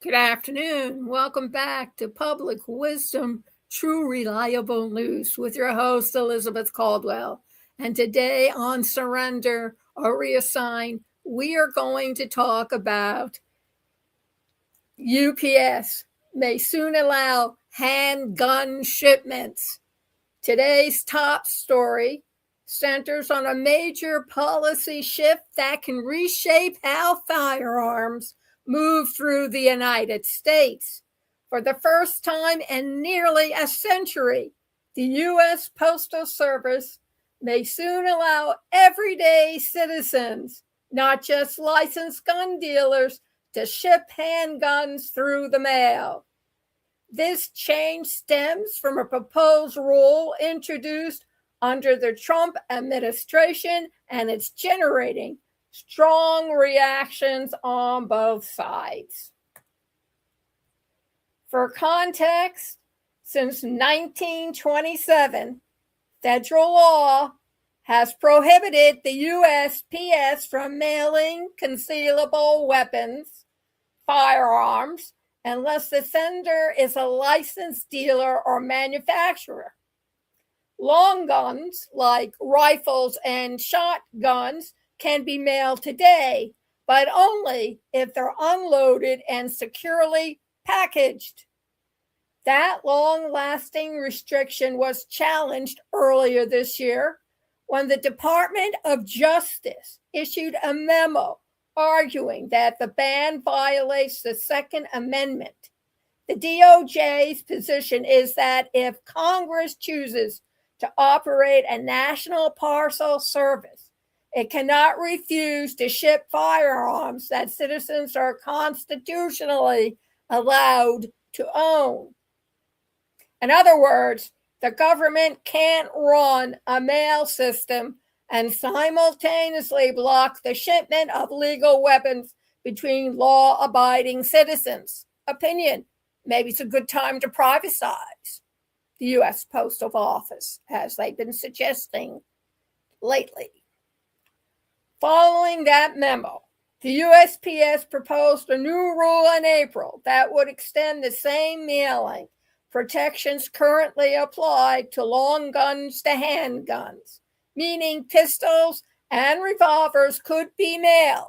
Good afternoon. Welcome back to Public Wisdom, True Reliable News with your host, Elizabeth Caldwell. And today on Surrender or Reassign, we are going to talk about UPS may soon allow handgun shipments. Today's top story centers on a major policy shift that can reshape how firearms move through the United States. For the first time in nearly a century, the U.S. Postal Service may soon allow everyday citizens, not just licensed gun dealers, to ship handguns through the mail. This change stems from a proposed rule introduced under the Trump administration, and it's generating strong reactions on both sides. For context, since 1927, federal law has prohibited the USPS from mailing concealable weapons, firearms, unless the sender is a licensed dealer or manufacturer. Long guns, like rifles and shotguns, can be mailed today, but only if they're unloaded and securely packaged. That long-lasting restriction was challenged earlier this year when the Department of Justice issued a memo arguing that the ban violates the Second Amendment. The DOJ's position is that if Congress chooses to operate a national parcel service, it cannot refuse to ship firearms that citizens are constitutionally allowed to own. In other words, the government can't run a mail system and simultaneously block the shipment of legal weapons between law-abiding citizens. Opinion: maybe it's a good time to privatize the U.S. Postal Office, as they've been suggesting lately. Following that memo, the USPS proposed a new rule in April that would extend the same mailing protections currently applied to long guns to handguns, meaning pistols and revolvers could be mailed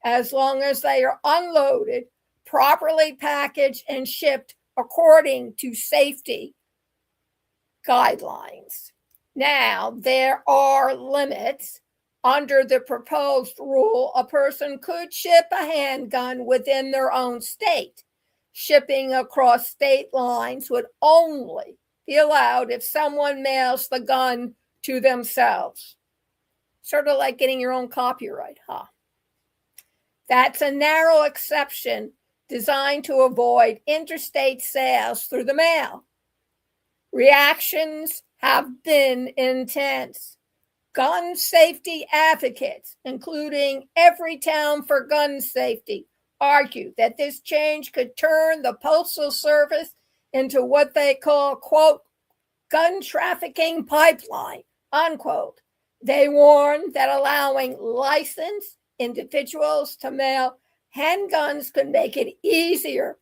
as long as they are unloaded, properly packaged, and shipped according to safety guidelines. Now, there are limits. Under the proposed rule, a person could ship a handgun within their own state. Shipping across state lines would only be allowed if someone mails the gun to themselves. Sort of like getting your own copyright, huh? That's a narrow exception designed to avoid interstate sales through the mail. Reactions have been intense. Gun safety advocates, including Everytown for Gun Safety, argue that this change could turn the Postal Service into what they call, quote, gun trafficking pipeline, unquote. They warn that allowing licensed individuals to mail handguns could make it easier,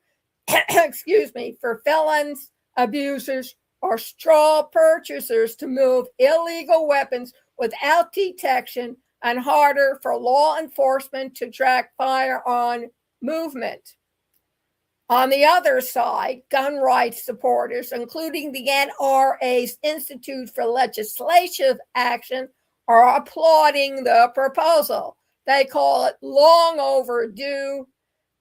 for felons, abusers, or straw purchasers to move illegal weapons without detection, and harder for law enforcement to track firearm movement. On the other side, gun rights supporters, including the NRA's Institute for Legislative Action, are applauding the proposal. They call it long overdue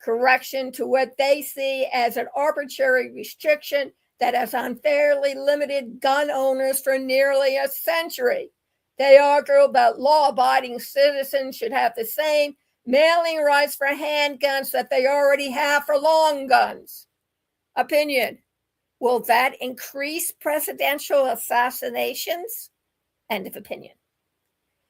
correction to what they see as an arbitrary restriction that has unfairly limited gun owners for nearly a century. They argue that law-abiding citizens should have the same mailing rights for handguns that they already have for long guns. Opinion: will that increase presidential assassinations? End of opinion.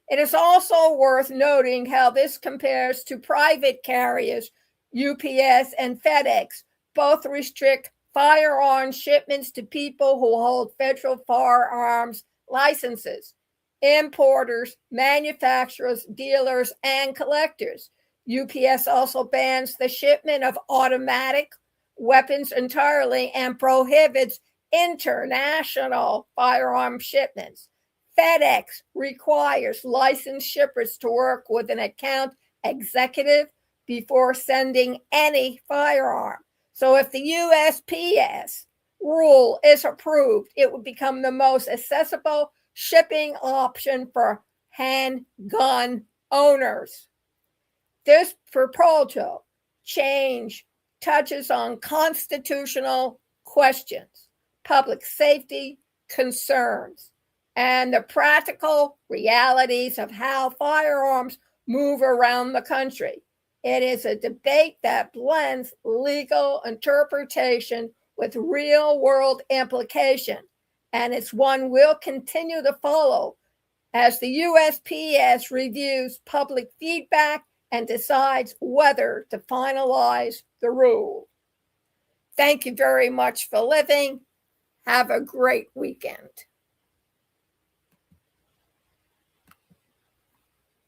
It is also worth noting how this compares to private carriers, UPS and FedEx. Both restrict firearm shipments to people who hold federal firearms licenses. Importers, manufacturers, dealers, and collectors. UPS also bans the shipment of automatic weapons entirely and prohibits international firearm shipments. FedEx requires licensed shippers to work with an account executive before sending any firearm. So if the USPS rule is approved, it would become the most accessible shipping option for handgun owners. This proposal change touches on constitutional questions, public safety concerns, and the practical realities of how firearms move around the country. It is a debate that blends legal interpretation with real world implication, and it's one we'll continue to follow as the USPS reviews public feedback and decides whether to finalize the rule. Thank you very much for living. Have a great weekend.